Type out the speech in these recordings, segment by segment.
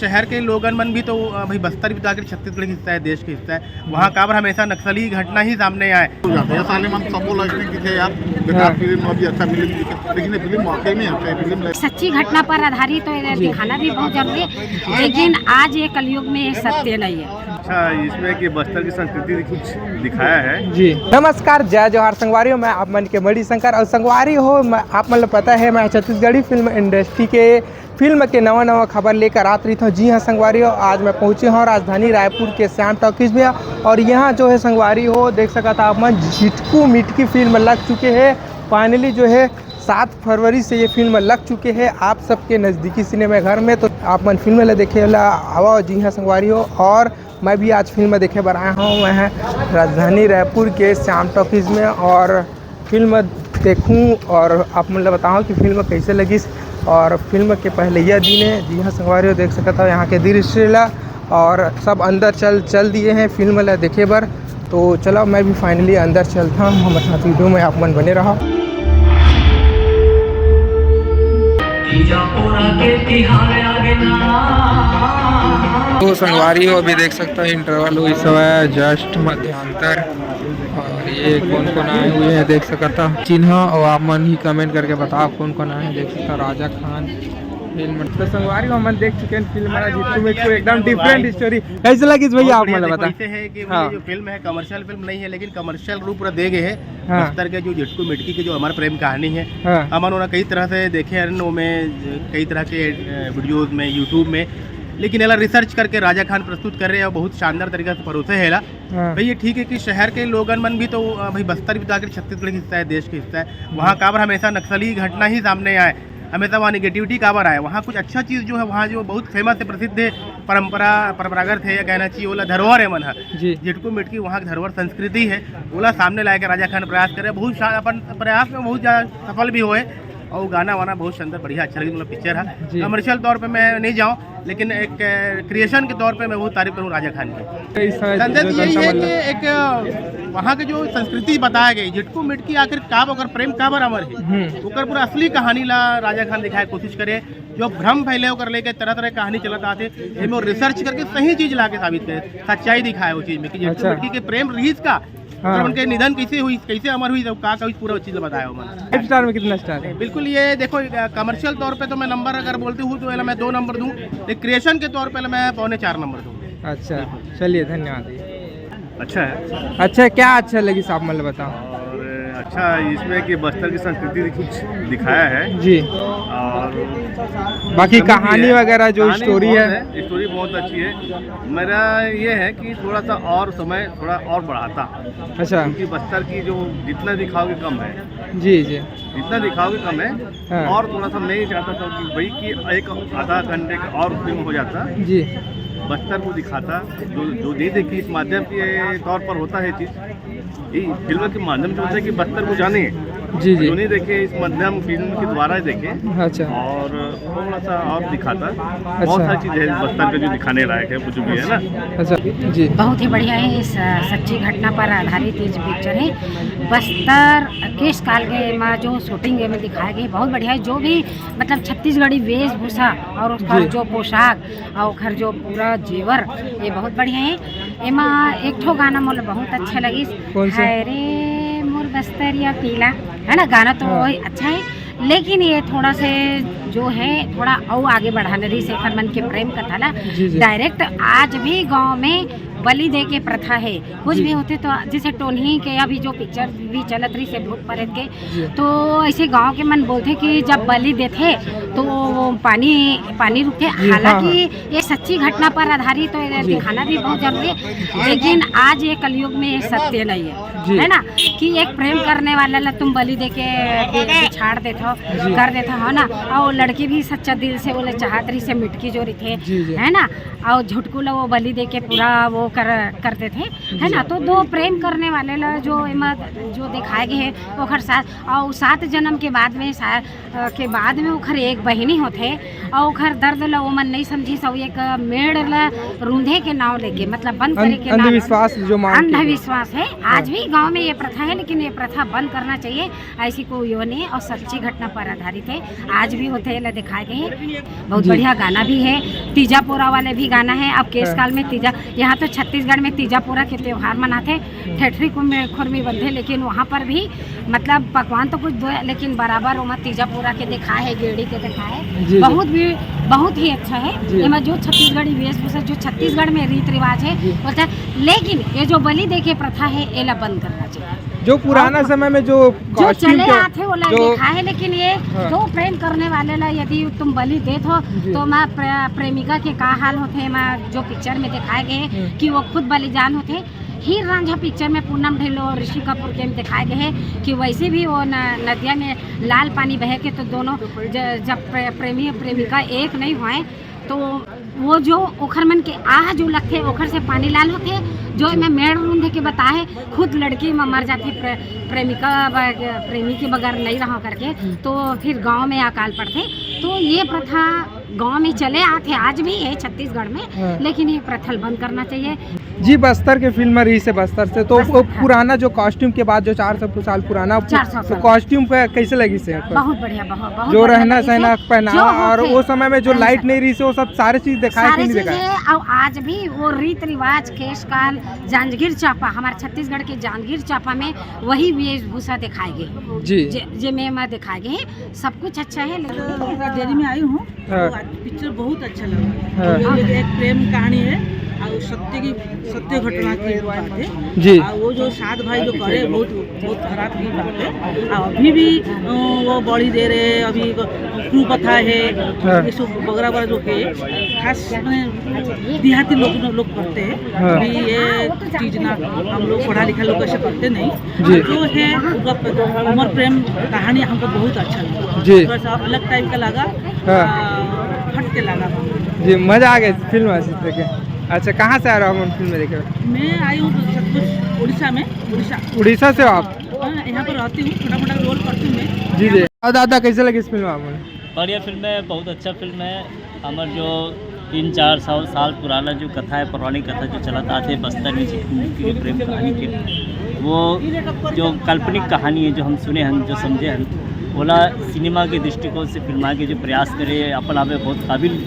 शहर के लोगन मन भी तो भाई बस्तर भी तो आखिर छत्तीसगढ़ का हिस्सा है, देश का हिस्सा है, वहाँ काबर हमेशा नक्सली घटना ही सामने आए। सच्ची घटना पर आधारित तो दिखाना भी बहुत जरूरी है, लेकिन आज ये कलयुग में ये सत्य नहीं है। अच्छा, इसमें कि बस्तर की संस्कृति कुछ दिखाया है जी। नमस्कार, जय जोहार संगवारी, मैं आप मन के मणि शंकर और संगवारी हो। आप मतलब पता है मैं छत्तीसगढ़ी फिल्म इंडस्ट्री के फिल्म के नवा खबर लेकर आ रही था। जी हाँ संगवारी हो, आज मैं पहुँचे हूँ राजधानी रायपुर के श्याम टॉकीज में, और यहाँ जो है संगवारी हो देख सका था आप मन झिटकू मिटकी फिल्म लग चुके हैं। फाइनली जो है 7 फरवरी से ये फिल्म लग चुके हैं आप सबके नज़दीकी सिनेमा घर में, तो आप मन फिल्म ले देखे ला आवा। जी हाँ संगवारी हो, और मैं भी आज फिल्म देखे बर आया हूँ। मैं राजधानी रायपुर के श्याम टॉकीज में और फिल्म देखूँ और आप मतलब बताऊँ कि फिल्म कैसे लगी। और फिल्म के पहले यह दिन है। जी हाँ संगवारी हो, देख सकता था यहाँ के दृश्य ला, और सब अंदर चल दिए हैं फिल्म ला देखे बर। तो चलो मैं भी फाइनली अंदर चलता हूँ, हमारे साथ वीडियो में आप मन बने रहा। तो संगवारी हो अभी देख सकते हो इंटरवल हुई समय जस्ट मध्यांतर, और ये कौन कौन आए हुए हैं देख सकता चिन्ह, और आप मन ही कमेंट करके बताओ कौन कौन आए हैं। देख सकता राजा खान फिल्म। तो संगवारी हो मन देख चुके हैं फिल्म एकदम डिफरेंट स्टोरी कैसे लगी भैया आप मतलब बता। ऐसे है कि जो फिल्म है कमर्शियल फिल्म नहीं है, लेकिन कमर्शियल रूप पूरा दे गए है। बस्तर के जो झिटकू मिटकी की जो हमारा प्रेम कहानी है, हम उन्होंने कई तरह से देखे में कई तरह के वीडियोज में यूट्यूब में, लेकिन एला रिसर्च करके राजा खान प्रस्तुत कर रहे हैं और बहुत शानदार तरीके से परोसे है। भाई ये ठीक है कि शहर के लोगन मन भी तो भाई बस्तर भी तो आखिर छत्तीसगढ़ का हिस्सा है, देश का हिस्सा है, वहाँ काबर हमेशा नक्सली घटना ही सामने आए, हमेशा वहाँ निगेटिविटी काबर आए। वहाँ कुछ अच्छा चीज़ जो है वहाँ जो बहुत फेमस है, प्रसिद्ध है, परंपरागत है, या कहना चाहिए ओला धरोहर है मन है झिटकू मिटकी, वहाँ की धरोहर संस्कृति है, ओला सामने लाए के राजा खान प्रयास करे। बहुत अपन प्रयास में बहुत ज़्यादा सफल भी हुए, और गाना वाना बहुत शानदार बढ़िया अच्छा लगी। मतलब पिक्चर है कमर्शियल तौर पे मैं नहीं जाऊँ, लेकिन एक क्रिएशन के तौर पे मैं बहुत तारीफ करूँ राजा खान की। संदेश यही है कि एक वहाँ के जो संस्कृति बताया गई झिटकू मिटकी आखिर काब और प्रेम काबर अमर है, ओकर पूरा असली कहानी ला राजा खान दिखाए कोशिश करे। जो भ्रम फैले होकर लेके तरह तरह कहानी चलत आते इनमें रिसर्च करके सही चीज ला के साबित करे, सच्चाई दिखाए वो चीज में कि झिटकू मिटकी के प्रेम रीस का और उनके निधन कैसे हुई, कैसे अमर हुई, का पूरा चीज बताया हो मैंने। 5 स्टार में कितना स्टार है? बिल्कुल, ये देखो कमर्शियल तौर पे तो मैं नंबर अगर बोलती हूँ तो मैं 2 नंबर दूँ, लेकिन क्रिएशन के तौर पे मैं 3.25 नंबर दूँ। अच्छा चलिए धन्यवाद। अच्छा है। अच्छा क्या अच्छा लगी साहब मतलब बताओ। अच्छा, इसमें कि बस्तर की संस्कृति कुछ दिखाया है जी, और बाकी कहानी वगैरह जो स्टोरी है स्टोरी बहुत अच्छी है। मेरा ये है कि थोड़ा सा और समय थोड़ा और बढ़ाता। अच्छा, क्योंकि बस्तर की जो जितना दिखाओगे कम है। जी जी, जितना दिखाओगे कम है। और थोड़ा सा मैं ये चाहता था कि भाई कि एक आधा घंटे का और फिल्म हो जाता जी, बस्तर को दिखाता, जो नहीं देखी इस माध्यम के तौर पर होता है चीज़, फिल्म के माध्यम से होता है कि बस्तर को जाने जी जी, जो नहीं देखे इस माध्यम फिल्म के द्वारा देखे। अच्छा, और थोड़ा सा और दिखाता। अच्छा, बहुत सारी चीज़ है बस्तर का जो दिखाने लायक है, कुछ भी है ना। अच्छा जी, बहुत ही बढ़िया है। इस सच्ची घटना पर आधारित ये पिक्चर है। बस्तर केश काल के में जो शूटिंग में दिखाया गया बहुत बढ़िया है। जो भी मतलब छत्तीसगढ़ी वेशभूषा और उसका जो पोशाक और उसका जो पूरा जेवर ये बहुत बढ़िया है। एमा एक ठो गाना मोला बहुत अच्छा लगी, रे मोर बस्तरिया पीला, है ना। गाना तो अच्छा है, लेकिन ये थोड़ा से जो है थोड़ा और आगे बढ़ाने रही शेखर मन के प्रेम कथा ला डायरेक्ट। आज भी गांव में बलि दे के प्रथा है, कुछ भी होते तो जैसे टोनही के अभी जो पिक्चर भी चलत रही से भूत प्रेत के, तो ऐसे गांव के मन बोलते कि जब बलि देते तो पानी रुके। हालांकि ये सच्ची घटना पर आधारित तो दिखाना भी बहुत जरूरी है, लेकिन आज ये कलयुग में ये सत्य नहीं है ना, कि एक प्रेम करने वाला ला तुम बलि दे के छाड़ देते हो, कर देते हो ना। और लड़की भी सच्चा दिल से बोले चाहत रही से मिटकी जो रही थे, है ना। और झुटकू ला वो बलि दे के पूरा वो करते थे, है ना। तो 2 प्रेम करने वाले ला जो दिखाए गए हैं ओखर साथ, और 7 जन्म के बाद में ओखर एक बहिनी प्रेमी होते और ओखर दर्द ला वो मन नहीं समझी सब एक मेड़ ला रूंधे के नाव लेके मतलब बंद करे के नाव अंधविश्वास जो अंधविश्वास है। आज भी गांव में ये प्रथा है, लेकिन ये प्रथा बंद करना चाहिए। ऐसी कोई वो नहीं और सच्ची घटना पर आधारित है। आज भी होते ला दिखाए गए हैं। बहुत बढ़िया गाना भी है, तीजापुरा वाले भी गाना है। अब केस काल में तीजा, यहाँ तो छत्तीसगढ़ में तीजापुरा के त्यौहार मनाते, ठेठरी खुरमी बंधे, लेकिन वहाँ पर भी मतलब पकवान तो कुछ दो, लेकिन बराबर वहाँ तीजापुरा के दिखाए है, गेड़ी के दिखाए है। बहुत ही अच्छा है। इसमें जो छत्तीसगढ़ी वेशभूषा जो छत्तीसगढ़ में रीत रिवाज है बोलता है, लेकिन ये जो बलि दे के प्रथा है ये बंद करना चाहिए। जो पुराना समय में जो चले आते वो देखा है, लेकिन ये तो प्रेम करने वाले ला यदि तुम बलि देत हो तो मैं प्रेमिका के का हाल होते मैं जो पिक्चर में दिखाए गए कि वो खुद बलिदान होते। हीर रांझा पिक्चर में पूनम ढिल्लो और ऋषि कपूर के दिखाए गए हैं कि वैसे भी वो नदिया में लाल पानी बहे के तो दोनों जब प्रेमी और प्रेमिका एक नहीं हुए तो वो जो ओखर मन के आह जो लगते ओखर से पानी लाल होते, जो मैं मेड़ रूंधे के बताए खुद लड़की में मर जाती प्रेमी के बगैर नहीं रहा करके, तो फिर गांव में अकाल पड़ते। तो ये प्रथा गांव में चले आते, आज भी है छत्तीसगढ़ में, लेकिन ये प्रथा बंद करना चाहिए। जी बस्तर के फिल्म रही से बस्तर से तो पुराना जो कॉस्ट्यूम के बाद जो 400 साल पुराना तो कॉस्ट्यूम पे कैसे लगी से? बहुत बढ़िया, बहुत जो रहना सहना पहनावा और वो समय में जो लाइट नहीं रही से वो सब सारे चीज दिखाए कि नहीं दिखाए? और आज भी वो रीत रिवाज केश काल जांजगीर चांपा, हमारे छत्तीसगढ़ के जांजगीर चांपा में वही वेशभूषा दिखाए गए जी में दिखाए गए। सब कुछ अच्छा है। देरी में आई हूँ, पिक्चर बहुत अच्छा लगा। एक प्रेम कहानी है और सत्य घटना की बात है जी। और वो जो सात भाई जो करे बहुत खराब की बात है। और अभी भी वो बड़ी दे रहे, अभी कुप्रथा है ये सब वगैरह जो है, खास मैंने देहाती लोग करते हैं। अभी ये चीज ना हम लोग पढ़ा लिखा लोग ऐसे करते नहीं। जो है उनका उमर प्रेम कहानी हमको बहुत अच्छा लगा, थोड़ा सा अलग टाइप का लगा, हट के लगा जी। मजा आ गया फिल्म देखे। अच्छा, कहाँ से आ रहा हूँ फिल्म देखे? मैं आई हूँ उड़ीसा में। उड़ीसा से आप? यहाँ पर रहती हूँ, छोटा मोटा रोल करती हूँ मैं जी। और दादा कैसे लगी इस फिल्म आपको? बढ़िया फिल्म है, बहुत अच्छा फिल्म है। हमारे जो 3-4 साल पुराना जो कथा है, पौराणिक कथा जो चला आते बस्तर में की प्रेम कहानी के, वो जो काल्पनिक कहानी है जो हम सुने हैं, जो समझे हैं, बोला सिनेमा के दृष्टिकोण से फिल्मा के जो प्रयास करे अपन आप बहुत काबिल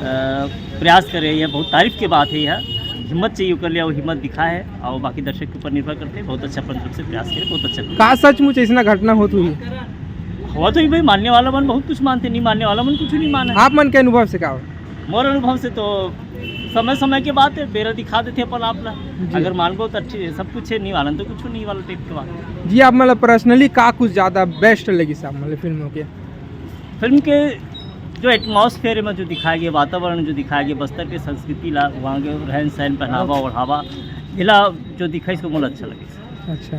प्रयास करे, यह बहुत तारीफ की बात है। यह हिम्मत चाहिए कर लिया, वो हिम्मत दिखा है और बाकी दर्शक के ऊपर निर्भर करते हैं। बहुत अच्छा पंद्रह से प्रयास करे, बहुत अच्छा का सचमुच ऐसा घटना हो तो हुआ तो ही भाई। मानने वाला मन बहुत कुछ मानते, नहीं मानने वाला मन कुछ नहीं माना। आप मन के अनुभव से क्या? मोर अनुभव से तो समय के बात है, बेरा दिखा देते अपन आप ला। अगर मान गो तो अच्छी सब कुछ है, नहीं वाला तो कुछ नहीं वाला टाइप के बात जी। आप मतलब पर्सनली का कुछ ज़्यादा बेस्ट लगी साहब मतलब फिल्म के जो एटमॉस्फेयर में जो दिखाया गया, वातावरण जो दिखाया गया, बस्तर के संस्कृति ला, वहाँ के रहन सहन, पहनावा ओढ़ावा इला जो दिखा, इसको बहुत अच्छा लगे। अच्छा,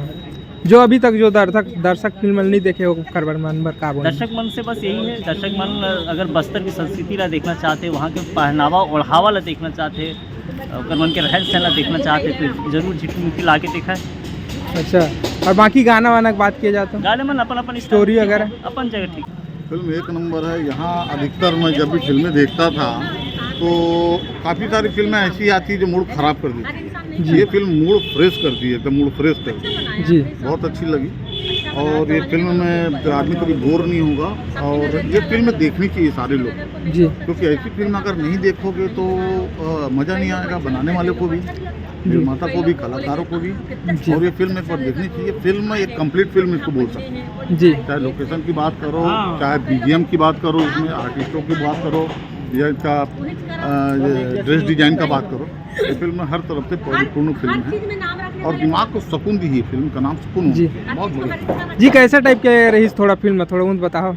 जो अभी तक जो दर्शक फिल्म नहीं देखे हो करबर मन पर का बोल? दर्शक मन से बस यही है, दर्शक मन अगर बस्तर की संस्कृति ला देखना चाहते, वहाँ के पहनावा ओढ़ावा ला देखना चाहते, अगर मन के रहन सहन ला देखना चाहते तो जरूर झिटमिटी ला के देखा है। अच्छा, और बाकी गाना वाना की बात किया जाता है? गाने मन अपन स्टोरी वगैरह अपन जगह ठीक। फिल्म एक नंबर है। यहाँ अधिकतर मैं जब भी फिल्में देखता था तो काफ़ी सारी फिल्में ऐसी आती जो मूड ख़राब कर देती है। ये फिल्म मूड फ्रेश करती है, एकदम मूड फ्रेश करती है जी। बहुत अच्छी लगी और ये फिल्म में आदमी कभी बोर नहीं होगा और ये फिल्म देखनी चाहिए सारे लोग जी, क्योंकि ऐसी फिल्म अगर नहीं देखोगे तो मज़ा नहीं आएगा, बनाने वाले को भी, निर्माता को भी, कलाकारों को भी। और ये फिल्म एक बार देखनी चाहिए। फिल्म एक कंप्लीट फिल्म इसको बोल सकते हैं जी। चाहे लोकेशन की बात करो, चाहे बीजीएम की बात करो, इसमें आर्टिस्टों की बात करो, या इसका ड्रेस डिजाइन का बात करो, ये फिल्म में हर तरफ से परिपूर्ण फिल्म है और दिमाग को सुकून दी है। फिल्म का नाम सुकून जी। बहुत बढ़िया जी। कैसा टाइप के रही थोड़ा फिल्म थोड़ा उन बताओ?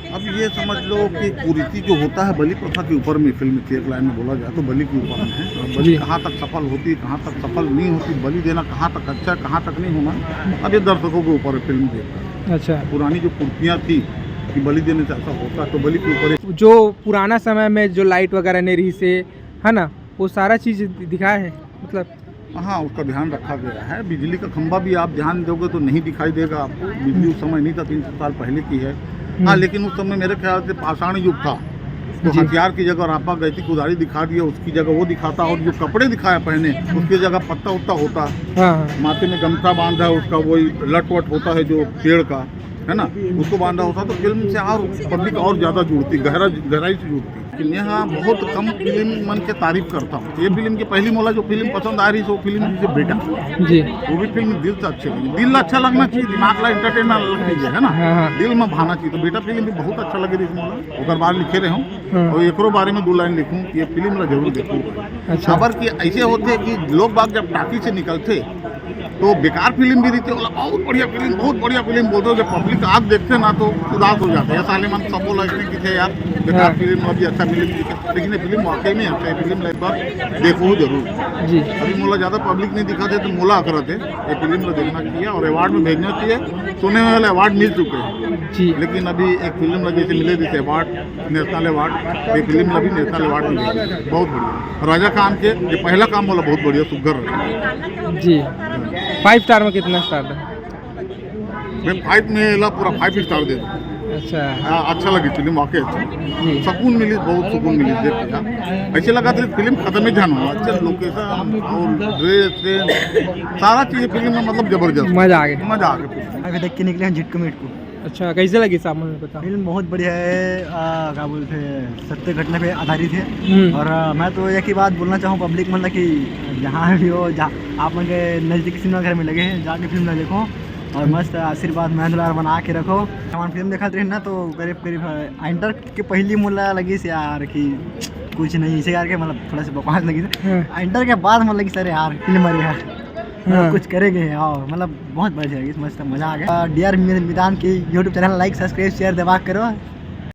अब ये समझ लो कि कुरीति जो होता है बलि प्रथा के ऊपर में फिल्म की एक लाइन में बोला जाए तो बलि के ऊपर में है। बलि कहाँ तक सफल होती है, कहाँ तक सफल नहीं होती, बलि देना कहाँ तक अच्छा है, कहाँ तक नहीं होना, अब ये दर्शकों के ऊपर फिल्म देखता। अच्छा, पुरानी जो कुर्तियाँ थी कि बलि देने से ऐसा होता तो बलि के ऊपर जो पुराना समय में जो लाइट वगैरह नहीं रही से है ना, वो सारा चीज़ दिखाया है मतलब। हाँ, उसका ध्यान रखा गया है। बिजली का खंभा भी आप ध्यान दोगे तो नहीं दिखाई देगा आपको। बिजली उस समय नहीं था, 300 साल पहले की है। हाँ, लेकिन उस समय मेरे ख्याल से पाषाण युग था, तो हथियार की जगह रापा गई थी, कुदारी दिखा दिया, उसकी जगह वो दिखाता, और जो कपड़े दिखाया पहने उसकी जगह पत्ता उत्ता होता, माथे में गमछा बांधा है उसका, वही लट वट होता है जो पेड़ का है ना, उसको बांधा होता, तो फिल्म से और पब्लिक और ज़्यादा जुड़ती, गहराई से जुड़ती। लेकिन यहाँ बहुत कम फिल्म मन के तारीफ करता हूँ। ये फिल्म की पहली मोला जो फिल्म पसंद आ रही है वो फिल्म जैसे बेटा जी, वो भी फिल्म दिल से अच्छी लगी, दिल अच्छा लगना चाहिए, दिमाग ला एंटरटेन लगना चाहिए है ना, दिल में भाना चाहिए। तो बेटा फिल्म भी बहुत अच्छा लगे इस मोला, ओकर बार लिखे रहे हूँ, और एकरो बारे में 2 लाइन लिखूँ कि ये फिल्म ला जरूर देखूँ। अच्छा। खबर कि ऐसे होते कि लोग बाग जब टाकी से निकलते तो बेकार फिल्म भी रहती, बोला बहुत बढ़िया फिल्म बोलते हो, जब पब्लिक आप देखते ना तो उदास हो जाते हैं, साले मन सब बोला इसने कि यार बेकार फिल्म, अभी अच्छा फिल्म, लेकिन ये फिल्म वाकई में अच्छा है, फिल्म एक बार देखो जरूर जी। अभी मोला ज़्यादा पब्लिक नहीं दिखाते तो मोला करते, ये फिल्म को देखना चाहिए और अवार्ड में भेजना चाहिए। सुने वाले अवार्ड मिल चुके हैं जी, लेकिन अभी एक फिल्म जैसे मिले जैसे अवार्ड, नेशनल अवार्ड, ये फिल्म अभी नेशनल अवार्ड मिले, बहुत बढ़िया। राजा खान के ये पहला काम बोला बहुत बढ़िया, सुगर जी। 5 स्टार में कितना स्टार है? मैं 5 में ला पूरा 5 स्टार दे दूँ। अच्छा अच्छा लगी फिल्म, वाकई अच्छा, जी। सुकून मिली, बहुत सुकून मिली देख के। ऐसे लगा था फिल्म खत्म ही जाना हुआ, अच्छा लोकेशन और ड्रेस सारा चीज़ फिल्म में मतलब जबरदस्त, मजा आ गया। अभी देख के निकले हैं झिटको मिटको। अच्छा, कैसे लगी साहब मुझे बता। फिल्म बहुत बढ़िया है, क्या बोलते हैं, सत्य घटना पे आधारित है। और मैं तो एक ही बात बोलना चाहूँ पब्लिक मतलब कि जहाँ भी हो, जहाँ आप लोग के नज़दीकी सिनेमा घर में लगे हैं, जाके फिल्म ना देखो और मस्त आशीर्वाद महंदुलार बना के रखो। हमारी फिल्म देखा रहे ना तो करीब इंटर के पहली मुला लगी से यार कि कुछ नहीं, इसे यार के मतलब थोड़ा सा बकवास लगी थी। इंटर के बाद मतलब लगी सर यार फिल्म अरे यार कुछ करेंगे और मतलब बहुत बढ़िया लगी, मस्त मज़ा आ गया। डियर मैदान की YouTube channel like subscribe share दबा करो।